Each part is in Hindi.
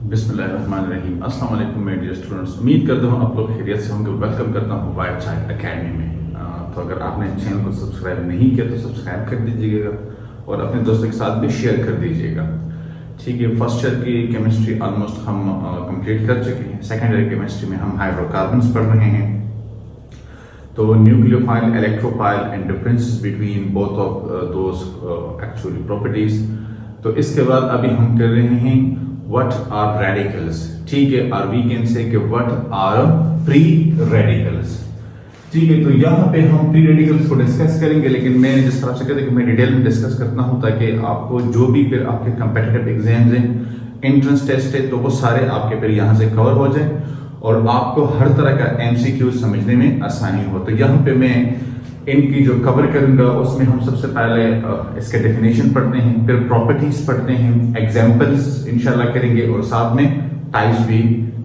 बिस्मिल्लाहिर्रहमानिर्रहीम। अस्सलाम वालेकुम मेरे डियर स्टूडेंट्स, उम्मीद करता हूँ आप लोग खैरियत से होंगे। वेलकम करता हूँ वाइट चाइल्ड एकेडमी में। तो अगर आपने चैनल को सब्सक्राइब नहीं किया तो सब्सक्राइब कर दीजिएगा और अपने दोस्तों के साथ भी शेयर कर दीजिएगा। ठीक है, फर्स्ट ईयर की केमिस्ट्री ऑलमोस्ट हम कंप्लीट कर चुके हैं। सेकेंड ईयर केमिस्ट्री में हम हाइड्रोकार्बन्स पढ़ रहे हैं, तो nucleophile, electrophile and differences between both of those actually properties. तो इसके बाद अभी हम कर रहे हैं व्हाट आर रेडिकल्स। ठीक है, और वी कैन से कि व्हाट आर प्री रेडिकल्स। ठीक है, तो यहाँ पे हम प्री रेडिकल्स को डिस्कस करेंगे, लेकिन मैं जिस तरह से कहते हैं कि मैं डिटेल में डिस्कस करता हूँ ताकि आपको जो भी फिर आपके कंपेटिटिव एग्जाम्स हैं, एंट्रेंस टेस्ट है, तो वो सारे आपके फिर यहाँ से कवर हो जाए और आपको हर तरह का एमसीक्यू समझने में आसानी हो। तो यहाँ पे मैं इनकी जो कवर करूंगा उसमें हम सबसे पहले इसके डेफिनेशन पढ़ते हैं, फिर प्रॉपर्टीज पढ़ते हैं, एग्जांपल्स इंशाल्लाह करेंगे और साथ में टाइप्स भी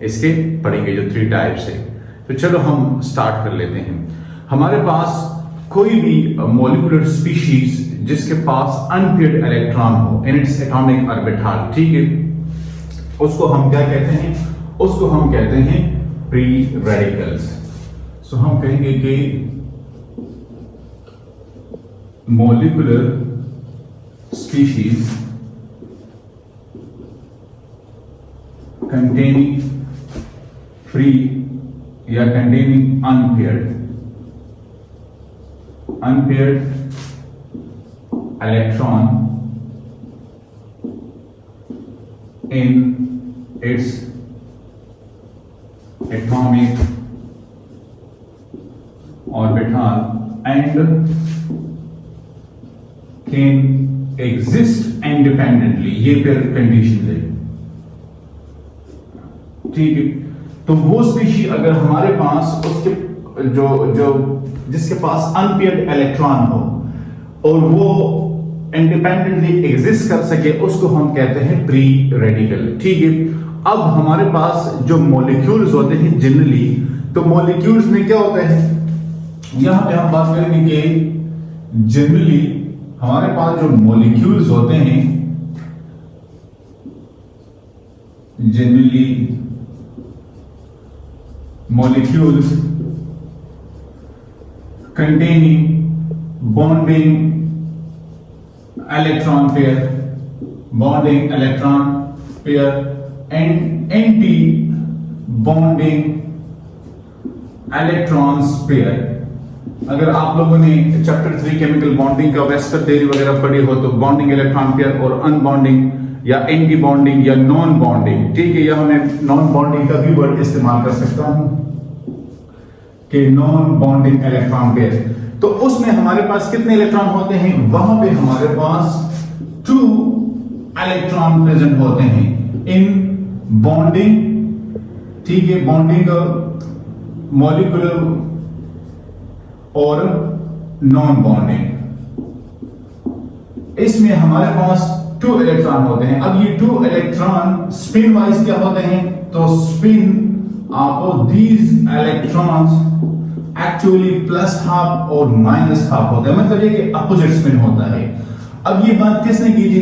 इसके पढ़ेंगे, जो 3 टाइप्स है। तो चलो हम स्टार्ट कर लेते हैं। हमारे पास कोई भी मॉलिक्यूलर स्पीशीज जिसके पास अनपेयर्ड इलेक्ट्रॉन हो इन इट्स एटॉमिक ऑर्बिटल, ठीक है, उसको हम क्या कहते हैं? उसको हम कहते हैं प्री रेडिकल्स। सो हम कहेंगे कि molecular species containing free या containing unpaired electron in its atomic orbital and can exist independently। ये फिर कंडीशन है, ठीक है। तो वो स्पीशी अगर हमारे पास उसके जो जिसके पास अनपेयर्ड इलेक्ट्रॉन हो और वो इंडिपेंडेंटली एग्जिस्ट कर सके, उसको हम कहते हैं प्री रेडिकल। ठीक है, अब हमारे पास जो मॉलिक्यूल्स होते हैं जनरली, तो मॉलिक्यूल्स में क्या होता है, यहां पे हम बात करेंगे कि जनरली हमारे पास जो मॉलिक्यूल्स होते हैं, generally molecules containing bonding electron pair and anti bonding electrons pair. अगर आप लोगों ने चैप्टर 3 केमिकल बॉन्डिंग का वेस्टर थ्योरी वगैरह पढ़ी हो, तो बॉन्डिंग इलेक्ट्रॉन पेयर और अनबॉन्डिंग या एंटी बॉन्डिंग या नॉन बॉन्डिंग, ठीक है, यहां मैं नॉन बॉन्डिंग का भी वर्ड इस्तेमाल कर सकता हूं कि नॉन बॉन्डिंग इलेक्ट्रॉन पेयर। तो उसमें हमारे पास कितने इलेक्ट्रॉन होते हैं? वहां पे हमारे पास 2 इलेक्ट्रॉन प्रेजेंट होते हैं इन बॉन्डिंग, ठीक है, बॉन्डिंग मॉलिक्यूलर और नॉन बॉन्डिंग। इसमें हमारे पास 2 इलेक्ट्रॉन होते हैं। अब ये 2 इलेक्ट्रॉन स्पिन वाइज क्या होते हैं? तो spin off these electrons actually plus half और माइनस हाफ होते हैं, मतलब ये कि अपोजिट स्पिन होता है। अब ये बात किसने की थी?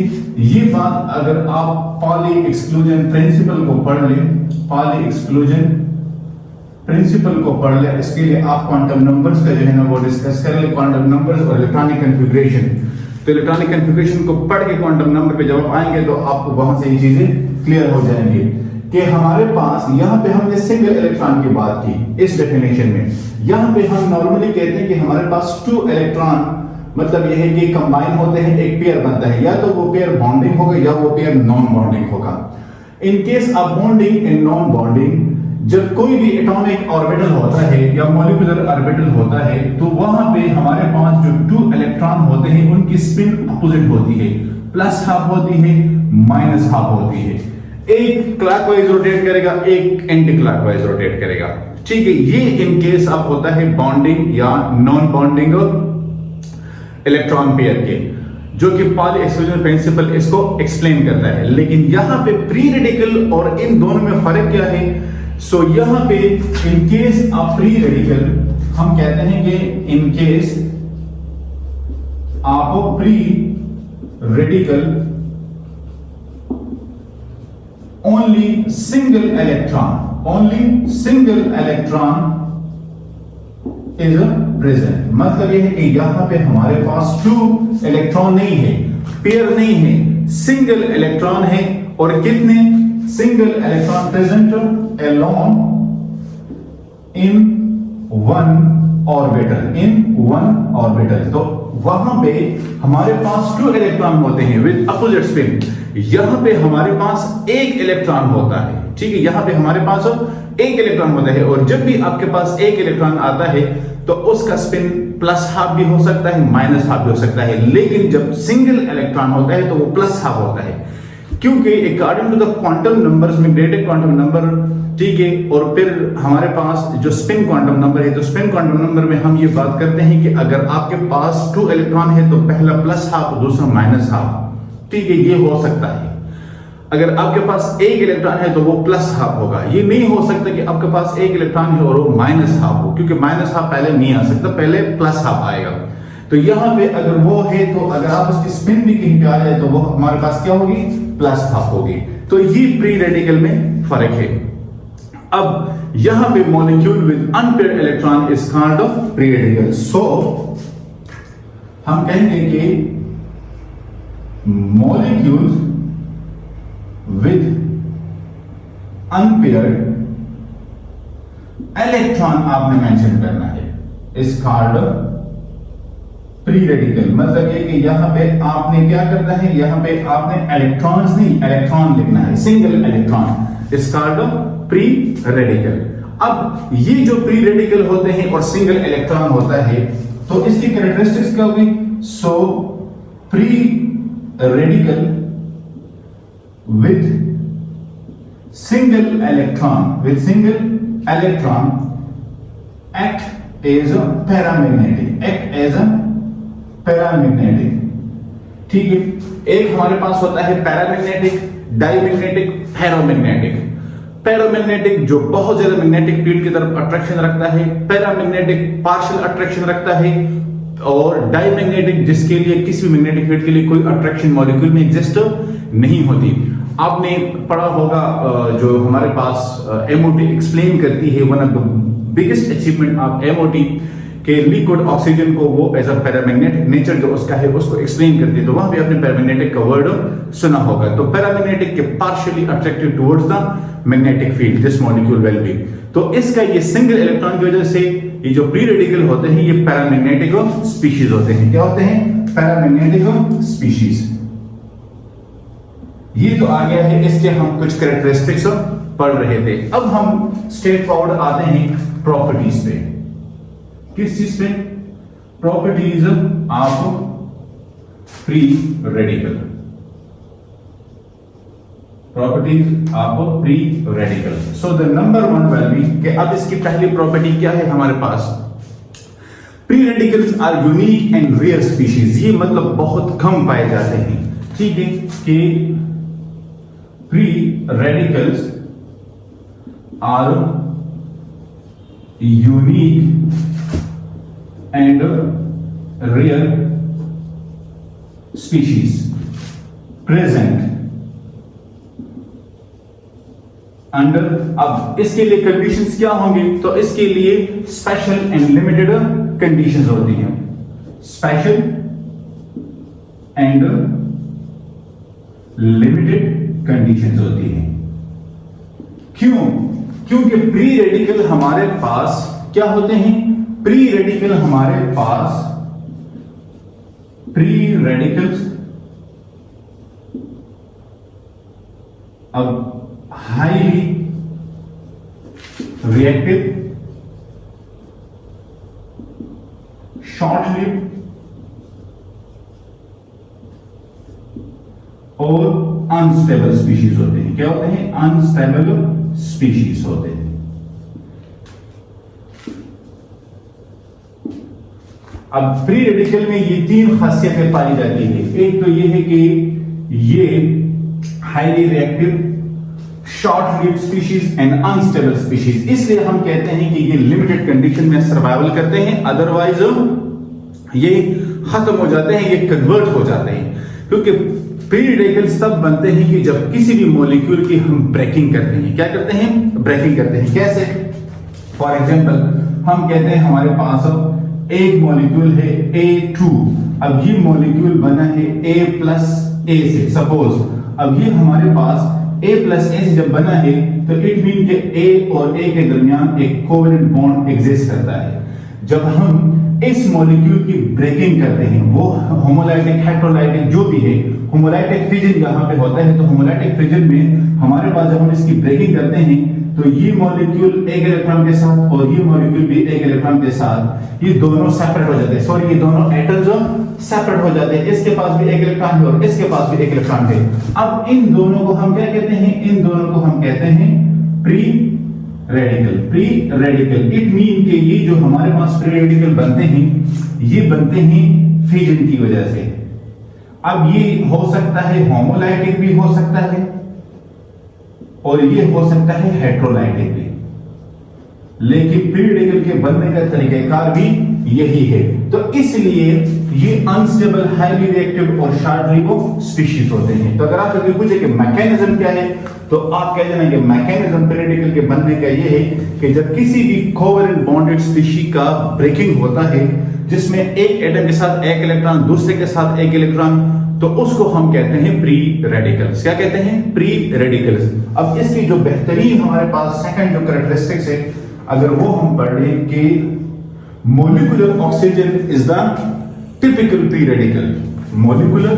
ये बात अगर आप पॉली एक्सक्लूजन प्रिंसिपल को पढ़ लें, पॉली एक्सक्लूजन प्रिंसिपल को पढ़ ले, इसके लिए आप क्वांटम नंबर्स का जो है ना वो डिस्कस कर ले, क्वांटम नंबर्स और इलेक्ट्रॉनिक कन्फिग्रेशन। तो इलेक्ट्रॉनिक कन्फिग्रेशन को पढ़ के क्वांटम नंबर पे जब आप आएंगे तो आपको वहां से ये चीजें क्लियर हो जाएंगी कि हमारे पास यहाँ पे हमने सिंगल इलेक्ट्रॉन की बात की इस डेफिनेशन में। यहाँ पे हम नॉर्मली कहते हैं कि हमारे पास 2 इलेक्ट्रॉन, मतलब यह है कि कंबाइन होते हैं, एक पेयर बनता है, या तो वो पेयर बॉन्डिंग होगा या वो पेयर नॉन बॉन्डिंग होगा। In case of bonding and non bonding, जब कोई भी एटॉमिक ऑर्बिटल होता है या मॉलिक्यूलर ऑर्बिटल होता है, तो वहां पे हमारे पास जो 2 इलेक्ट्रॉन होते हैं उनकी स्पिन अपोजिट होती है, प्लस हाफ होती है, माइनस हाफ होती है। एक क्लॉकवाइज रोटेट करेगा, एक एंटी क्लॉकवाइज रोटेट करेगा। ठीक है, ये इन केस ऑफ होता है बॉन्डिंग या नॉन बॉन्डिंग इलेक्ट्रॉन पेयर के, जो कि पॉली एक्सक्लूजन प्रिंसिपल इसको एक्सप्लेन करता है। लेकिन यहां पे प्री रेडिकल और इन दोनों में फर्क क्या है? सो यहां पे in case of free radical हम कहते हैं कि in case of free radical only single electron is present। मतलब यह है कि यहां पे हमारे पास 2 इलेक्ट्रॉन नहीं है, पेयर नहीं है, सिंगल इलेक्ट्रॉन है। और कितने single electron present alone in one orbital। तो वहां पे हमारे पास 2 इलेक्ट्रॉन होते हैं विद अपोजिट स्पिन। यहां पे हमारे पास एक इलेक्ट्रॉन होता है, ठीक है, यहां पे हमारे पास एक इलेक्ट्रॉन होता है। और जब भी आपके पास एक इलेक्ट्रॉन आता है तो उसका स्पिन +½ भी हो सकता है, -½ भी हो सकता है। लेकिन जब सिंगल इलेक्ट्रॉन होता है तो वो +½ होता है, क्योंकि according to the quantum numbers, magnetic quantum number, ठीक है। और फिर हमारे पास जो स्पिन क्वांटम नंबर है, तो स्पिन क्वांटम नंबर में हम ये बात करते हैं कि अगर आपके पास 2 इलेक्ट्रॉन है तो पहला +½ दूसरा -½ ठीक है, ये हो सकता है। अगर आपके पास एक इलेक्ट्रॉन है तो वो +½ होगा। ये नहीं हो सकता कि आपके पास एक इलेक्ट्रॉन है और वो -½ हो, क्योंकि -½ पहले नहीं आ सकता, पहले +½ आएगा। तो यहां पे अगर वो है तो अगर आप उसकी स्पिन भी कहीं पे आ जाए तो वो हमारे पास क्या होगी, +½ होगी। तो ये प्री रेडिकल में फर्क है। अब यहां पे molecule with unpaired electron is called free radical. So हम कहेंगे कि मॉलिक्यूल्स with unpaired electron आपने मेंशन करना है, is called प्री रेडिकल। मतलब ये कि यहां पे आपने क्या करना है, यहां पे आपने इलेक्ट्रॉन्स नहीं, इलेक्ट्रॉन लिखना है, single electron, is called pre radical. अब ये जो प्री रेडिकल होते हैं और सिंगल इलेक्ट्रॉन होता है तो इसकी कैरेक्टरिस्टिक्स क्या होगी। सो pre radical with single electron act as a paramagnetic, ठीक है। एक हमारे पास होता है पैरामैग्नेटिक, डाईमैग्नेटिक, फेरोमैग्नेटिक। पैरामैग्नेटिक जो बहुत ज्यादा मैग्नेटिक फील्ड की तरफ अट्रैक्शन रखता है, पैरामैग्नेटिक पार्शियल अट्रैक्शन रखता है, और डाईमैग्नेटिक जिसके लिए किसी भी मैग्नेटिक फील्ड के लिए कोई अट्रैक्शन मॉलिक्यूल में एग्जिस्ट नहीं होती। आपने पढ़ा होगा जो हमारे पास MOT एक्सप्लेन करती है, one of the biggest achievement of MOT के लिक्विड ऑक्सीजन को वो एज अ पैरामैग्नेटिक नेचर जो उसका है उसको एक्सप्लेन करती है। तो वहां पे आपने पैरामैग्नेटिक का वर्ड सुना होगा। तो पैरामैग्नेटिक के partially attracted towards the magnetic field this molecule will be. तो इसका ये सिंगल इलेक्ट्रॉन की वजह से ये जो प्री रेडिकल होते हैं ये पैरामैग्नेटिक स्पीशीज होते हैं। क्या होते हैं, पैरामैग्नेटिक स्पीशीज। ये तो आ गया है, इसके हम कुछ कैरेक्टरिस्टिक्स पढ़ रहे थे। अब हम स्ट्रेट फॉरवर्ड आते हैं प्रॉपर्टीज पे। किस चीज पे, properties of free radical, properties of free radical. So the number 1 will be कि अब इसकी पहली प्रॉपर्टी क्या है हमारे पास, free radicals are unique and rare species. ये मतलब बहुत कम पाए जाते हैं, ठीक है, कि free radicals are unique and rare species present under. अब इसके लिए कंडीशंस क्या होंगे, तो इसके लिए स्पेशल एंड लिमिटेड कंडीशंस होती हैं। स्पेशल एंड लिमिटेड कंडीशंस होती हैं। क्यों, क्योंकि प्री रेडिकल हमारे पास क्या होते हैं, प्री रेडिकल हमारे पास, प्री रेडिकल्स अब हाईली रिएक्टिव, शॉर्ट लिव और अनस्टेबल स्पीशीज होते हैं। क्या होते हैं, अनस्टेबल स्पीशीज होते हैं। अब प्री रेडिकल में ये 3 खासियतें पाई जाती है। एक तो ये है कि ये highly reactive, short lived species and unstable species. इसलिए हम कहते हैं कि ये लिमिटेड कंडीशन में सर्वाइवल करते हैं, अदरवाइज ये खत्म हो जाते हैं, ये कन्वर्ट हो जाते हैं। क्योंकि फ्री रेडिकल्स तब बनते हैं कि जब किसी भी मॉलिक्यूल की हम ब्रेकिंग करते हैं। क्या करते हैं? ब्रेकिंग करते हैं। कैसे? फॉर एग्जांपल हम कहते हैं हमारे पास एक मॉलिक्यूल है A2, अब ये मॉलिक्यूल बना है A+A से। सपोज अब ये हमारे पास A+A से जब बना है तो इट मीन कि A और A के दरमियान एक कोवेलेंट बॉन्ड एग्जिस्ट करता है। जब हम इस मॉलिक्यूल की ब्रेकिंग करते हैं, वो होमोलाइटिक हेटेरोलाइटिक जो भी है, होमोलाइटिक फिजन यहाँ पे होता है, तो होमोलाइटिक फिजन में हमारे पास जब हम इसकी ब्रेकिंग करते हैं तो ये मॉलिक्यूल एक इलेक्ट्रॉन के साथ और ये मॉलिक्यूल भी एक इलेक्ट्रॉन के साथ, ये दोनों सेपरेट हो जाते हैं। सॉरी, ये दोनों एटम्स जो सेपरेट हो जाते हैं। इसके पास भी एक इलेक्ट्रॉन है और इसके पास भी एक इलेक्ट्रॉन है। अब इन दोनों को हम क्या कहते हैं? इन दोनों को हम कहते हैं pre radical. Pre radical it mean कि ये जो हमारे पास प्री रेडिकल बनते हैं, ये बनते हैं फिजन की वजह से। अब ये हो सकता है होमोलाइटिक भी हो सकता है और ये हो सकता है हेटेरोलाइटिक भी, लेकिन प्री रेडिकल के बनने का तरीकाकार भी यही है। तो इसलिए ये अनस्टेबल, हाईली रिएक्टिव और शॉर्ट लिव ऑफ स्पीशीज होते हैं। तो अगर आप कभी पूछे कि मैकेनिज्म क्या है, तो आप कह देना कि मैकेनिज्म प्री रेडिकल के बनने का ये है कि जब किसी भी कोवेलेंट बॉन्डेड स्पीशी का ब्रेकिंग होता है, जिसमें एक एटम के साथ एक इलेक्ट्रॉन, दूसरे के साथ एक इलेक्ट्रॉन, तो उसको हम कहते हैं प्री रेडिकल्स। क्या कहते हैं? Pre radicals. अब इसकी जो बेहतरीन हमारे पास सेकंड जो कैरेक्टरिस्टिक्स है, अगर वो हम पढ़ लें कि molecular oxygen is the typical pre radical. Molecular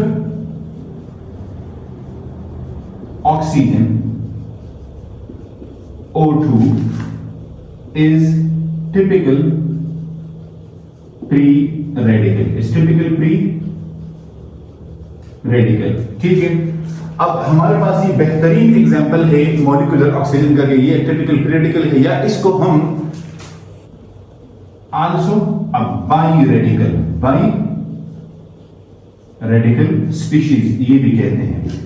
oxygen O2 is typical pre-radical, is typical pre-radical। ठीक है, अब हमारे पास ये बेहतरीन एग्जांपल है मॉलिक्यूलर ऑक्सीजन का, ये टिपिकल प्री-रेडिकल है, या इसको हम आल्सो बाई रेडिकल स्पीशीज ये भी कहते हैं।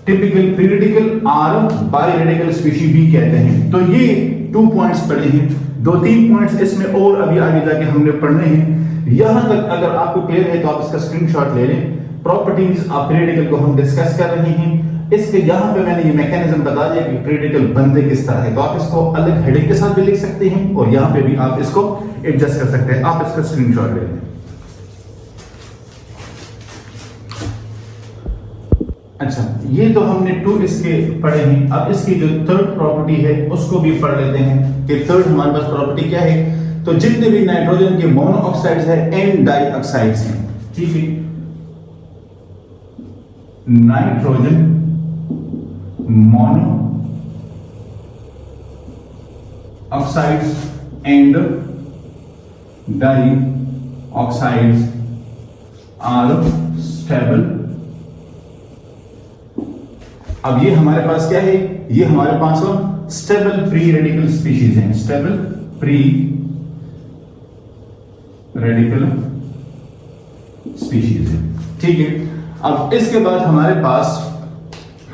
टिपिकल प्री-रेडिकल और बाई रेडिकल स्पीशीज भी कहते हैं। तो ये 2 पॉइंट्स पढ़े हैं, 2-3 पॉइंट्स इसमें और अभी आगे जाके हमने पढ़ने हैं। यहां तक अगर आपको क्लियर है तो आप इसका स्क्रीनशॉट ले लें। प्रॉपर्टीज ऑफ प्री-रेडिकल को हम डिस्कस कर रहे हैं। इसके यहां पे मैंने ये मैकेनिज्म बता दिया कि प्री-रेडिकल बनते किस तरह है, तो आप इसको अलग हेडिंग के साथ भी लिख सकते हैं और यहां पे भी आप इसको एडजस्ट कर सकते हैं। आप इसका स्क्रीनशॉट ले लें। अच्छा, ये तो हमने 2 इसके पढ़े हैं। अब इसकी जो थर्ड प्रॉपर्टी है उसको भी पढ़ लेते हैं कि थर्ड हमारे पास प्रॉपर्टी क्या है। तो जितने भी नाइट्रोजन के मोनो ऑक्साइड्स है, एन डाई ऑक्साइड्स हैं। ठीक है, nitrogen monoxides and dioxides are stable. अब ये हमारे पास क्या है? ये हमारे पास स्टेबल प्री रेडिकल स्पीशीज हैं। स्टेबल प्री रेडिकल स्पीशीज है। ठीक है, अब इसके बाद हमारे पास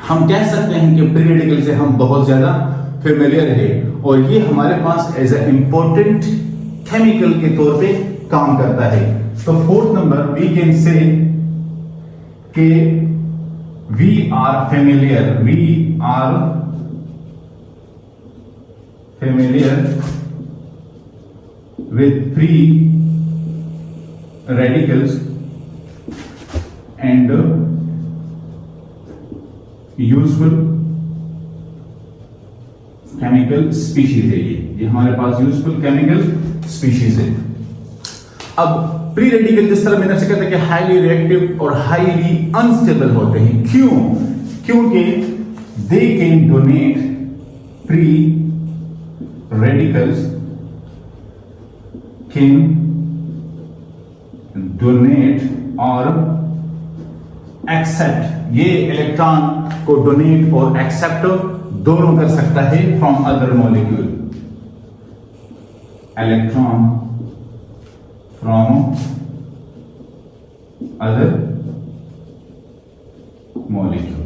हम कह सकते हैं कि प्री रेडिकल से हम बहुत ज्यादा फेमिलियर है और ये हमारे पास एज ए इंपॉर्टेंट केमिकल के तौर पे काम करता है। तो fourth number we can say कि we are familiar with free radicals and useful chemical species है। ये हमारे पास यूजफुल केमिकल स्पीशीज है। अब प्री रेडिकल जिस तरह मैंने आपसे कहता है कि हाईली रिएक्टिव और हाईली अनस्टेबल होते हैं। क्यों? क्योंकि they can donate pre radicals can donate और एक्सेप्ट, ये इलेक्ट्रॉन को डोनेट और एक्सेप्ट दोनों कर सकता है from other molecule. Electron from other molecule,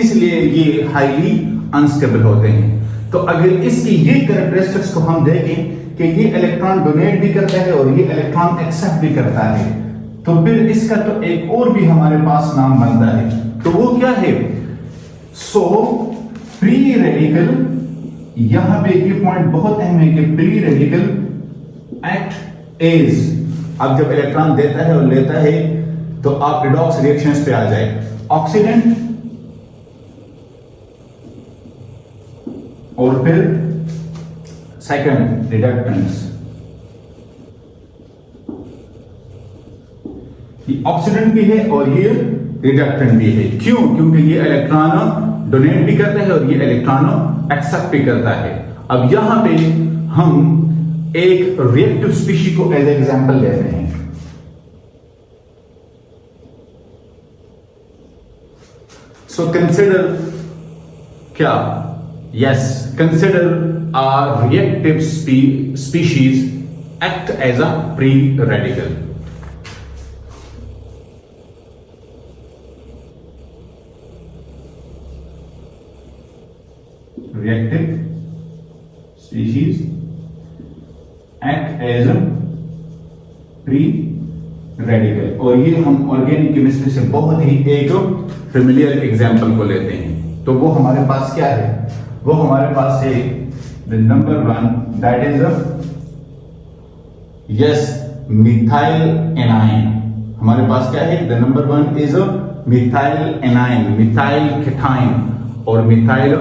इसलिए ये हाईली अनस्टेबल होते हैं। तो अगर इसकी ये कैरेक्टरिस्टिक्स को हम देखें कि ये इलेक्ट्रॉन डोनेट भी करता है और ये इलेक्ट्रॉन एक्सेप्ट भी करता है, तो फिर इसका तो एक और भी हमारे पास नाम बनता है। तो वो क्या है? सो फ्री रेडिकल, यहां पे ये पॉइंट बहुत अहम है कि फ्री रेडिकल एक्ट एज, अब जब इलेक्ट्रॉन देता है और लेता है तो आप रिडॉक्स रिएक्शंस पे आ जाए। ऑक्सीडेंट और फिर सेकंड रिडक्टेंट्स। ये ऑक्सीडेंट भी है और ये रिडक्टेंट भी है। क्यों? क्योंकि ये इलेक्ट्रॉन डोनेट भी करता है और ये इलेक्ट्रॉन एक्सेप्ट भी करता है। अब यहां पे हम एक रिएक्टिव स्पीशी को एज एग्जांपल लेते हैं। सो कंसिडर क्या? Yes, consider a reactive species act as a free radical. Reactive species act as a free radical, और ये हम ऑर्गेनिक केमिस्ट्री से बहुत ही एक फेमिलियर एग्जांपल को लेते हैं। तो वो हमारे पास क्या है? वो हमारे पास है the number one, that is a yes methyl anion। हमारे पास क्या है? the number one is a methyl anion, methyl cation और methyl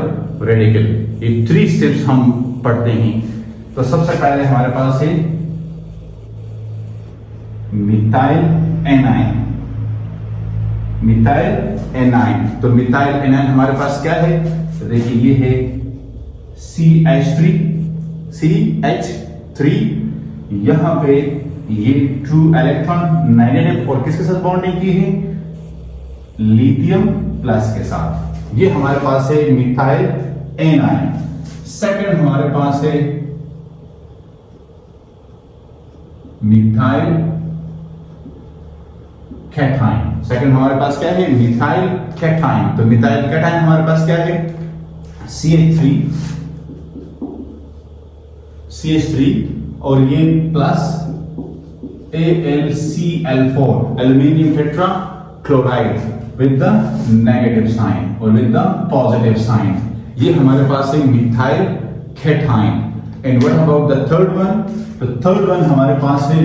radical। ये 3 स्टेप्स हम पढ़ते हैं। तो सबसे पहले हमारे पास है methyl anion, methyl anion। तो methyl anion हमारे पास क्या है? तो देखिए ये है CH3, यहां पे ये ट्रू इलेक्ट्रॉन नेगेटिव और किसके साथ बॉन्डिंग की है? लिथियम प्लस के साथ। ये हमारे पास है मिथाइल एनाइन। सेकंड हमारे पास है मिथाइल कैटाइन। सेकंड हमारे पास क्या है? Methyl cation. तो मिथाइल कैटाइन हमारे पास क्या है? CH3 और ये plus AlCl4, aluminium tetrachloride with the negative sign और विद द पॉजिटिव साइन। ये हमारे पास है methyl cation. And what about the third one? तो थर्ड वन हमारे पास है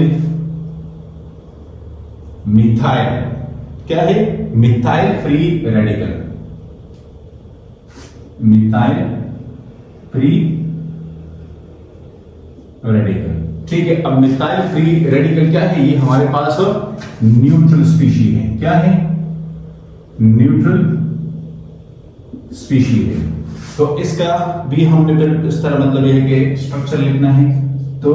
मिथाइल, क्या है? Methyl free radical, methyl free radical. ठीक है, अब मिथाइल फ्री रेडिकल क्या है? ये हमारे पास न्यूट्रल स्पीशी है। क्या है? न्यूट्रल स्पीशी है। तो इसका भी हमने फिर इस तरह मतलब ये है कि स्ट्रक्चर लिखना है। तो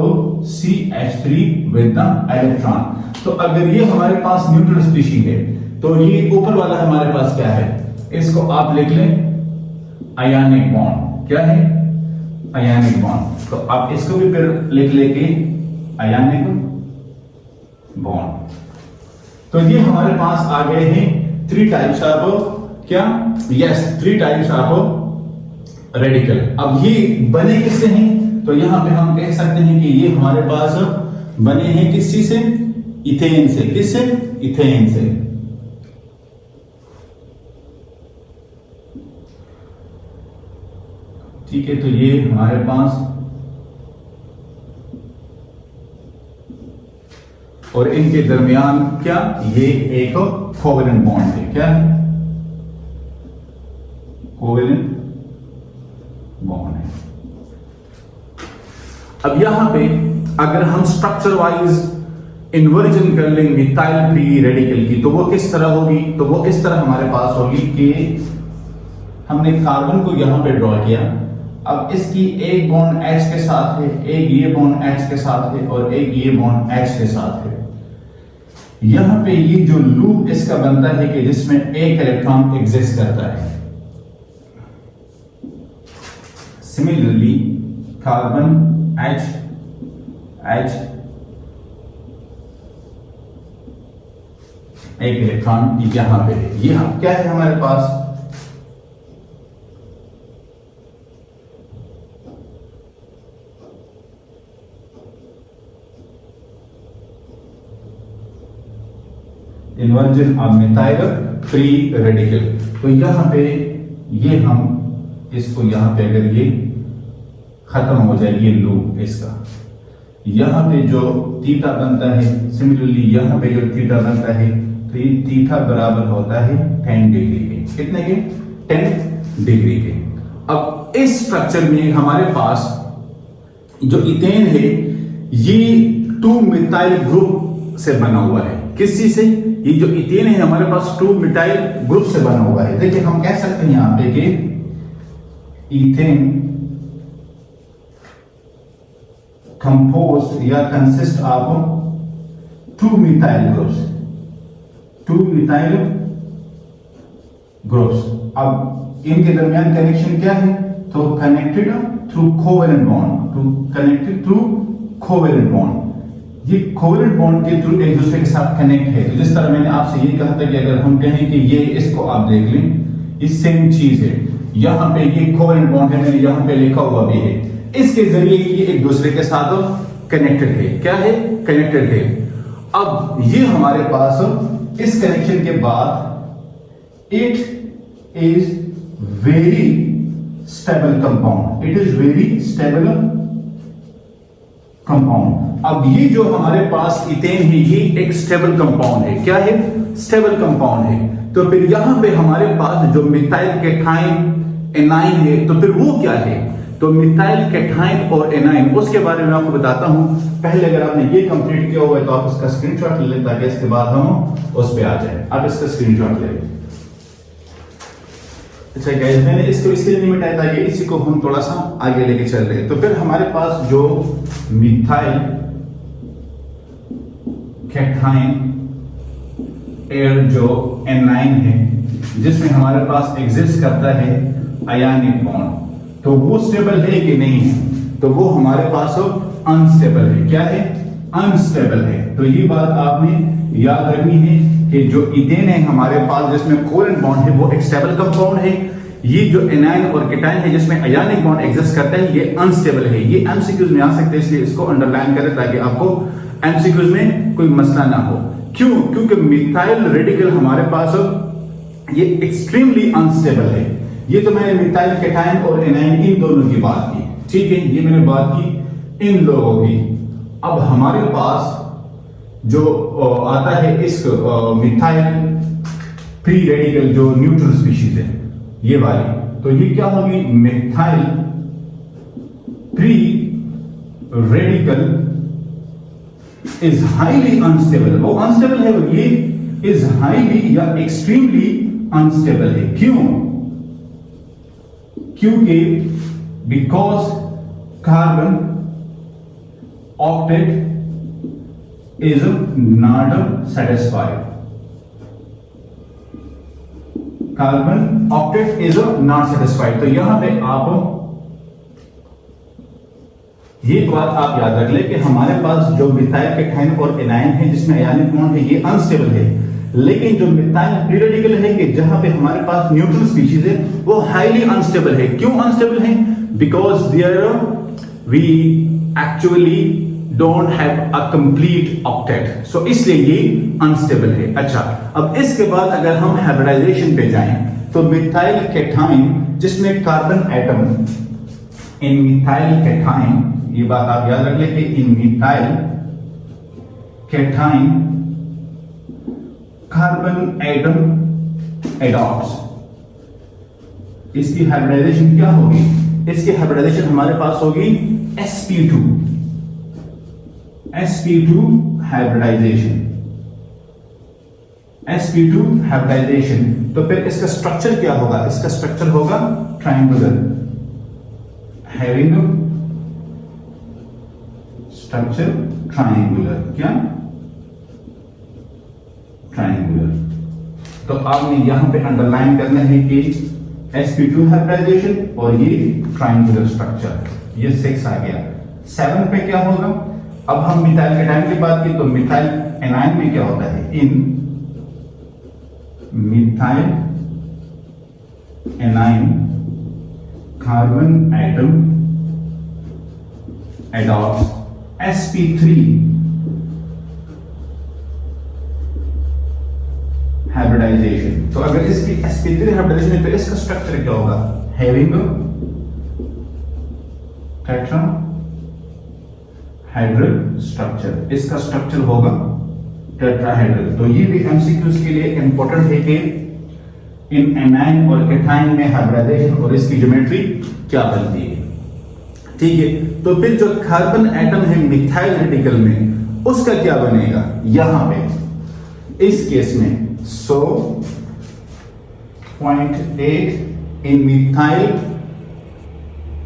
CH3 विद द इलेक्ट्रॉन। तो अगर ये हमारे पास न्यूट्रल स्पीशी है तो ये ऊपर वाला हमारे पास क्या है? इसको आप लिख लें आयनिक बॉन्ड। क्या है? Ionic bond. तो आप इसको भी फिर लिख लेके आयनिक बॉन्ड। तो ये हमारे पास आ गए हैं 3 टाइप्स ऑफ क्या? Yes, 3 types of radical. अब ये बने किससे हैं? तो यहां पे हम कह सकते हैं कि ये हमारे पास बने हैं किसी से? इथेन से। किससे? इथेन से। ठीक है, तो ये हमारे पास और इनके दरमियान क्या? ये एक कोवेलेंट बॉन्ड है। क्या है? कोवेलेंट बॉन्ड है। अब यहां पे अगर हम स्ट्रक्चर वाइज इन्वर्जन कर लेंगे मिथाइल फ्री रेडिकल की, तो वो किस तरह होगी? तो वो इस तरह हमारे पास होगी कि हमने कार्बन को यहां पे ड्रॉ किया। अब इसकी एक बॉन्ड H के साथ है, एक ये बॉन्ड H के साथ है और एक ये बॉन्ड H के साथ है। यहां पे ये जो लूप इसका बनता है कि जिसमें एक इलेक्ट्रॉन एग्जिस्ट करता है। सिमिलरली कार्बन H एक इलेक्ट्रॉन यहां पे है। ये क्या है हमारे पास? Inversion of methyl free radical. तो यहाँ पे ये हम इसको यहाँ पे अगर ये खत्म हो जाए ये लूप इसका, यहाँ पे जो थीटा बनता है, सिमिलरली यहाँ पे जो थीटा बनता है, तो ये थीटा बराबर होता है 10 डिग्री के। कितने के? 10 डिग्री के। अब इस स्ट्रक्चर में हमारे पास जो इथेन है ये 2 मिथाइल ग्रुप से बना हुआ है। किस चीज से? ये जो इथेन है हमारे पास 2 मिथाइल ग्रुप से बना हुआ है। देखिए हम कह सकते हैं यहां पे कि इथेन कंपोज्ड या consist of 2 methyl groups, 2 methyl groups. अब इनके दरमियान कनेक्शन क्या है? तो connected through covalent bond, connected through covalent bond. ये कोवेलेंट बॉन्ड के थ्रू एक दूसरे के साथ कनेक्ट है। तो जिस तरह मैंने आपसे ये कहा था कि अगर हम कहें कि ये, इसको आप देख लें, ये सेम चीज है। यहाँ पे ये कोवेलेंट बॉन्ड है, मैंने यहाँ पे लिखा हुआ भी है। इसके जरिए ये एक दूसरे के साथ कनेक्टेड है। क्या है? कनेक्टेड है। अब ये हमारे पास इस कनेक्शन के बाद it is very stable compound, it is very stable compound. अब ये जो हमारे पास इथेन है ये एक स्टेबल कंपाउंड है। क्या है? स्टेबल कंपाउंड है। तो फिर यहां पे हमारे पास जो मिथाइल कैटायन एनाइन है, तो फिर वो क्या है? तो मिथाइल कैटायन और एनाइन, उसके बारे में आपको बताता हूं। पहले अगर आपने ये कंप्लीट किया हुआ है तो आप इसका स्क्रीनशॉट ले लें ताकि इसके बाद हम उस पे आ जाए। आप इसका स्क्रीनशॉट ले लें। अच्छा गाइस, मैंने इसको इसलिए नहीं मिटाया ताकि इसी को हम थोड़ा सा आगे लेके चल रहे हैं। तो फिर हमारे पास जो मिथाइल कैटायन एयर जो एनाइन है, जिसमें हमारे पास एग्जिस्ट करता है आयनिक बॉन्ड, तो वो स्टेबल है कि नहीं है? तो वो हमारे पास अनस्टेबल है। क्या है? अनस्टेबल है। तो ये बात आपने याद रखनी है कि जो इथेन है हमारे पास जिसमें कोवेलेंट बॉन्ड है वो एक स्टेबल कंपाउंड है। ये जो एनाइन और कैटायन है जिसमें आयनिक बॉन्ड एग्जिस्ट करता है ये अनस्टेबल है। ये एमसीक्यूज में आ सकते हैं, इसलिए इसको अंडरलाइन करें ताकि आपको एमसीक्यूज में कोई मसला ना हो। क्यों? क्योंकि मिथाइल रेडिकल हमारे पास ये एक्सट्रीमली अनस्टेबल है। ये तो मैंने मिथाइल कैटायन और एनाइन इन दोनों की बात की, ठीक है, ये मैंने बात की इन लोगों की। अब हमारे पास जो आता है इस मिथाइल फ्री रेडिकल जो न्यूट्रल स्पीशीज है ये वाली, तो ये क्या होगी? Methyl free radical is highly unstable. वो अनस्टेबल है, ये इज हाईली या एक्सट्रीमली अनस्टेबल है। क्यों? क्योंकि because carbon octet is not satisfied. Carbon octet is not satisfied. तो यहां पे आप ये बात आप याद रख ले कि हमारे पास जो मिथाइल कैटायन और एनाइन है जिसमें आयनिक बॉन्ड है ये अनस्टेबल है, लेकिन जो मिथाइल फ्री रेडिकल है कि जहां पे हमारे पास न्यूट्रल स्पीशीज है वो हाईली अनस्टेबल है। क्यों अनस्टेबल है? Because there we actually don't have a complete octet, so इसलिए ये अनस्टेबल है। अच्छा, अब इसके बाद अगर हम हाइब्रिडाइजेशन पे जाएं तो मिथाइल कैटायन जिसमें carbon atom, in methyl cation, ये बात आप याद रख ले कि इन मिथाइल कैटायन कार्बन एटम एडॉप्ट्स, इसकी हाइब्रिडाइजेशन क्या होगी? इसकी हाइब्रिडाइजेशन हमारे पास होगी sp2 हाइब्रिडाइजेशन, sp2 हाइब्रिडाइजेशन। तो फिर इसका स्ट्रक्चर क्या होगा? इसका स्ट्रक्चर होगा ट्रायंगुलर, हैविंग स्ट्रक्चर ट्रायंगुलर। क्या? ट्रायंगुलर। तो आपने यहां पे अंडरलाइन करना है कि sp2 हाइब्रिडाइजेशन और ये ट्रायंगुलर स्ट्रक्चर, ये 6 आ गया। 7 पे क्या होगा? अब हम मिथाइल कैटायन की बात की तो मिथाइल एनाइन में क्या होता है? In methyl anion carbon atom adopts sp3 hybridization. तो अगर इसकी sp3 हाइब्रिडाइजेशन है तो इसका स्ट्रक्चर क्या होगा? हैविंग टेट्राहाइड्रल स्ट्रक्चर, इसका स्ट्रक्चर होगा टेट्राहाइड्रल। तो ये भी एमसीक्यूज के लिए इंपॉर्टेंट है कि इन एनाइन और केटाइन में हाइब्रिडाइजेशन और इसकी ज्योमेट्री क्या बनती है। ठीक है, तो फिर जो कार्बन एटम है मिथाइल रेडिकल में, उसका क्या बनेगा? यहां पे इस केस में 100.8 in methyl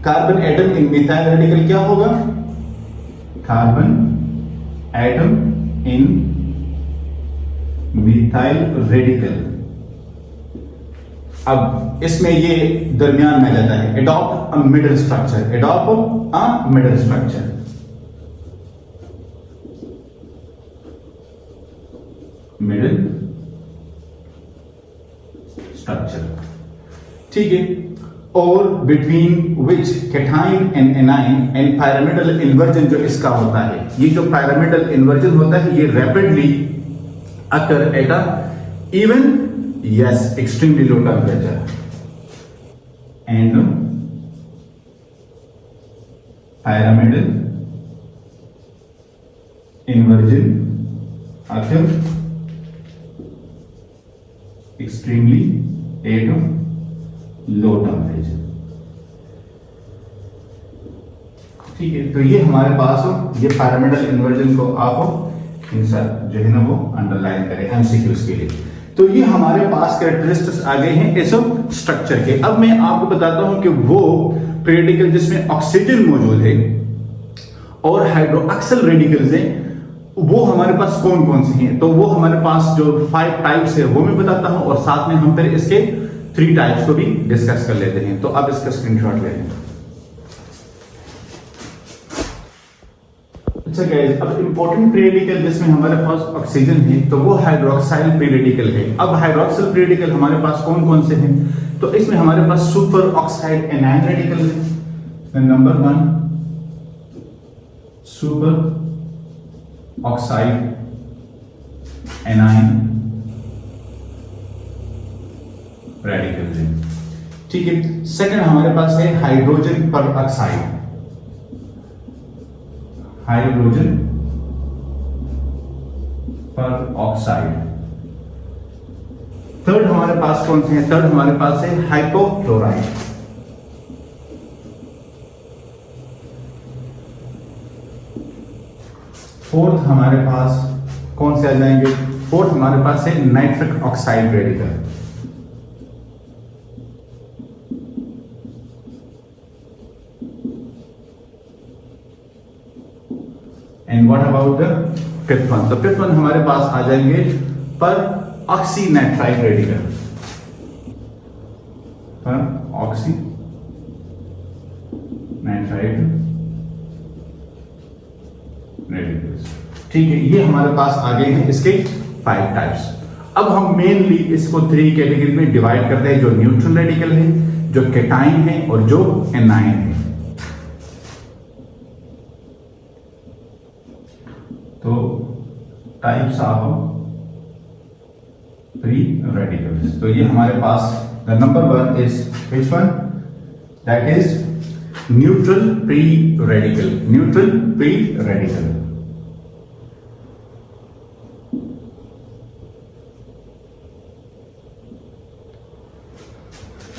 carbon atom in methyl radical क्या होगा? Carbon atom in methyl radical. अब इसमें ये दरमियान में जाता है, adopt a middle structure, adopt a middle structure. Middle structure, ठीक है। और between which cation and anion and pyramidal inversion जो इसका होता है, ये जो pyramidal इन्वर्जन होता है ये rapidly occur at a even yes extremely low temperature and pyramidal inversion occur extremely at low temperature। ठीक है, तो ये हमारे पास हो, ये pyramidal inversion को आप इंसर्ट जो है ना वो अंडरलाइन करें एमसीक्यूज के लिए। तो ये हमारे पास कैरेक्टरिस्टिक्स आ गए हैं इस स्ट्रक्चर के। अब मैं आपको बताता हूं कि वो रेडिकल जिसमें ऑक्सीजन मौजूद है और हाइड्रोक्सिल रेडिकल्स हैं, वो हमारे पास कौन कौन से हैं। तो वो हमारे पास जो 5 टाइप्स है वो मैं बताता हूं और साथ में हम फिर इसके 3 टाइप्स को भी डिस्कस कर लेते हैं। तो अब इसका स्क्रीनशॉट ले लें। अच्छा गाइस, अब इंपॉर्टेंट फ्री रेडिकल जिसमें हमारे पास ऑक्सीजन है तो वो हाइड्रोक्साइल फ्री रेडिकल है। अब हाइड्रोक्सिल फ्री रेडिकल हमारे पास कौन कौन से हैं? तो इसमें हमारे पास सुपर ऑक्साइड एनाइन रेडिकल है, number 1 super oxide A9 radical है, ठीक है। सेकंड हमारे पास है हाइड्रोजन पर ऑक्साइड, हाइड्रोजन पर ऑक्साइड। थर्ड हमारे पास कौन से हैं? थर्ड हमारे पास है हाइपोक्लोराइड। फोर्थ हमारे पास कौन से आ जाएंगे? फोर्थ हमारे पास है nitric oxide radical. And what about the fifth one? तो फिफ्थ वन हमारे पास आ जाएंगे पर ऑक्सीनाइट्राइड रेडिकल, पर ऑक्सीनाइट्राइड रेडिकल्स, ठीक है। ये हमारे पास आ गए हैं इसके 5 टाइप्स। अब हम मेनली इसको 3 कैटेगरी में डिवाइड करते हैं, जो न्यूट्रल रेडिकल है, जो केटाइन है और जो एनाइन है। तो टाइप्स ऑफ फ्री रेडिकल्स, तो ये हमारे पास the number 1 is which one? That is neutral free radical, neutral free radical.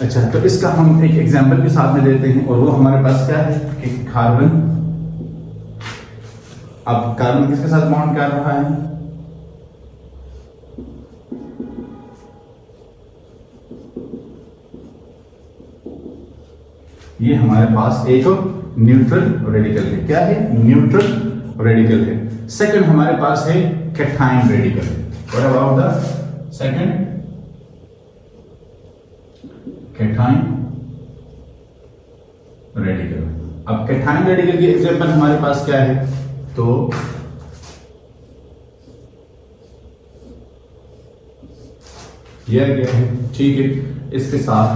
अच्छा, तो इसका हम एक एग्जांपल भी साथ में देते हैं और वो हमारे पास क्या है कि कार्बन। अब कार्बन किसके साथ बॉन्ड कर रहा है? ये हमारे पास एक न्यूट्रल रेडिकल है। क्या है? न्यूट्रल रेडिकल है। सेकंड हमारे पास है cation radical. What about the second? Cation radical. अब केटाइन रेडिकल की एग्जांपल हमारे पास क्या है? तो यह क्या है? ठीक है, इसके साथ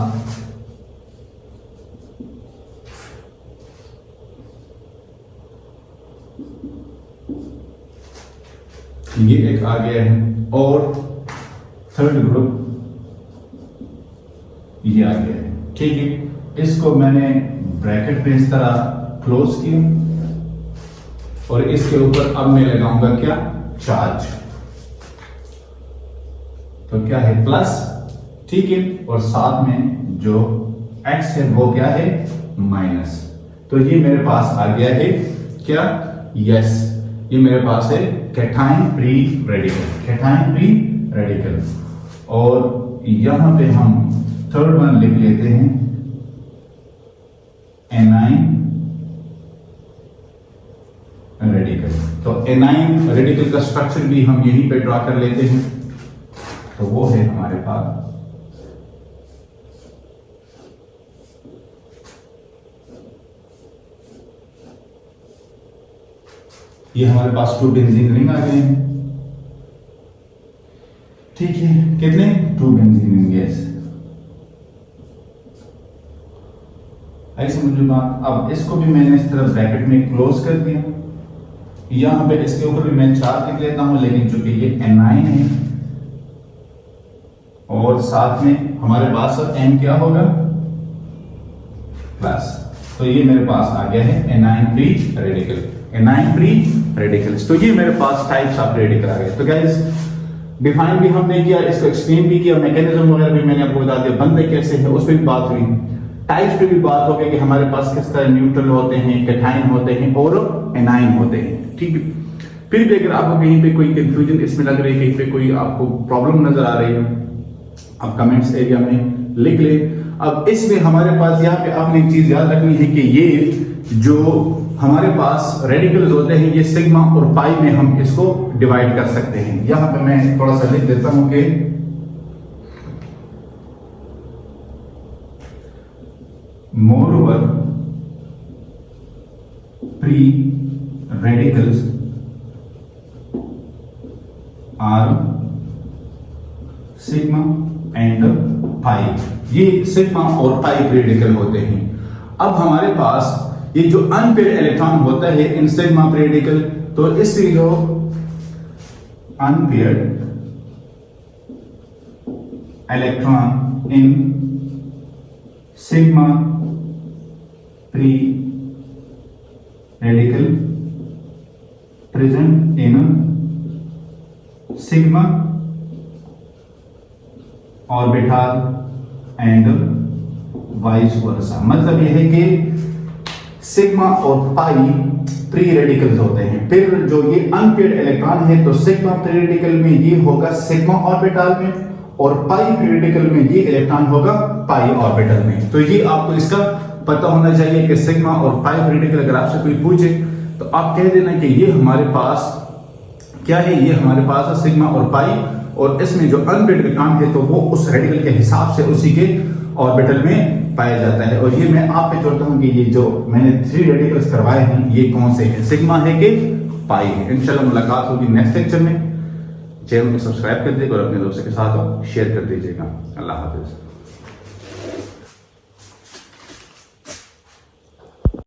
ये एक आ गया है और थर्ड ग्रुप ये आ गया है, ठीक है। इसको मैंने ब्रैकेट में इस तरह क्लोज किया और इसके ऊपर अब मैं लगाऊंगा क्या, चार्ज। तो क्या है, प्लस, ठीक है, और साथ में जो x है वो क्या है, माइनस। तो ये मेरे पास आ गया है क्या, यस, ये मेरे पास है cation free radical, cation free radical. और यहां पे हम थर्ड वन लिख लेते हैं एनाइन रेडिकल। तो एनाइन रेडिकल का स्ट्रक्चर भी हम यहीं पे ड्रॉ कर लेते हैं। तो वो है हमारे पास ये हमारे पास 2 बेंजीन रिंग आ गए हैं, ठीक है। कितने, 2 बेंजीन गैस। ऐसे मुझे बात, अब इसको भी मैंने इस तरह ब्रैकेट में क्लोज कर दिया। यहां पे इसके ऊपर भी मैं 4 लिख लेता हूं, लेकिन चूंकि ये एनाइन है और साथ में हमारे पास एन क्या होगा, प्लस। तो ये मेरे पास आ गया है A9 free radical, A9 free radicals. तो ये मेरे पास टाइप्स ऑफ रेडिकल आ गए। तो गाइस डिफाइन भी हमने किया, इसको एक्सप्लेन भी किया, मैकेनिज्म वगैरह भी मैंने आपको बता दिया, बनते कैसे हैं उस पर भी बात हुई। टाइप्स पे भी बात हो गई कि हमारे पास किस तरह न्यूट्रल होते हैं, कैटायन होते हैं और एनाइन होते हैं, ठीक है। फिर भी अगर आपको कहीं पे कोई कंफ्यूजन इसमें लग रही है, कहीं पे कोई आपको प्रॉब्लम नजर आ रही है, आप कमेंट्स एरिया में लिख ले। अब इसमें हमारे पास यहाँ पे आपने एक चीज याद रखनी है कि ये जो हमारे पास रेडिकल्स होते हैं ये सिग्मा और पाई में हम इसको डिवाइड कर सकते हैं। यहां पे मैं थोड़ा सा लिख देता हूं कि moreover free radicals are sigma and pi। ये सिग्मा और पाई रेडिकल होते हैं। अब हमारे पास ये जो अनपेयर्ड इलेक्ट्रॉन होता है इन सिग्मा रेडिकल, तो इससे जो unpaired electron in sigma free radical present in sigma orbital and vice versa. मतलब यह है कि सिग्मा और पाई फ्री रेडिकल्स होते हैं। फिर जो ये अनपेयर्ड इलेक्ट्रॉन है तो सिग्मा फ्री रेडिकल में ये होगा सिग्मा ऑर्बिटल में और पाई फ्री रेडिकल में ये इलेक्ट्रॉन होगा पाई ऑर्बिटल में। तो ये आपको इसका पता होना चाहिए कि सिग्मा और पाई फ्री रेडिकल अगर आपसे कोई पूछे तो आप कह देना कि ये हमारे पास क्या है, ये हमारे पास है सिग्मा और पाई, और इसमें जो अनपेयर्ड इलेक्ट्रॉन है तो वो उस रेडिकल के हिसाब से उसी के ऑर्बिटल में पाया जाता है। और ये मैं आप पे जोड़ता हूं कि ये जो मैंने 3 रेडिकल्स करवाए हैं ये कौन से हैं, सिग्मा है कि पाई है। इंशाल्लाह मुलाकात होगी नेक्स्ट लेक्चर में। चैनल को सब्सक्राइब कर दीजिएगा और अपने दोस्तों के साथ शेयर कर दीजिएगा। अल्लाह हाफिज।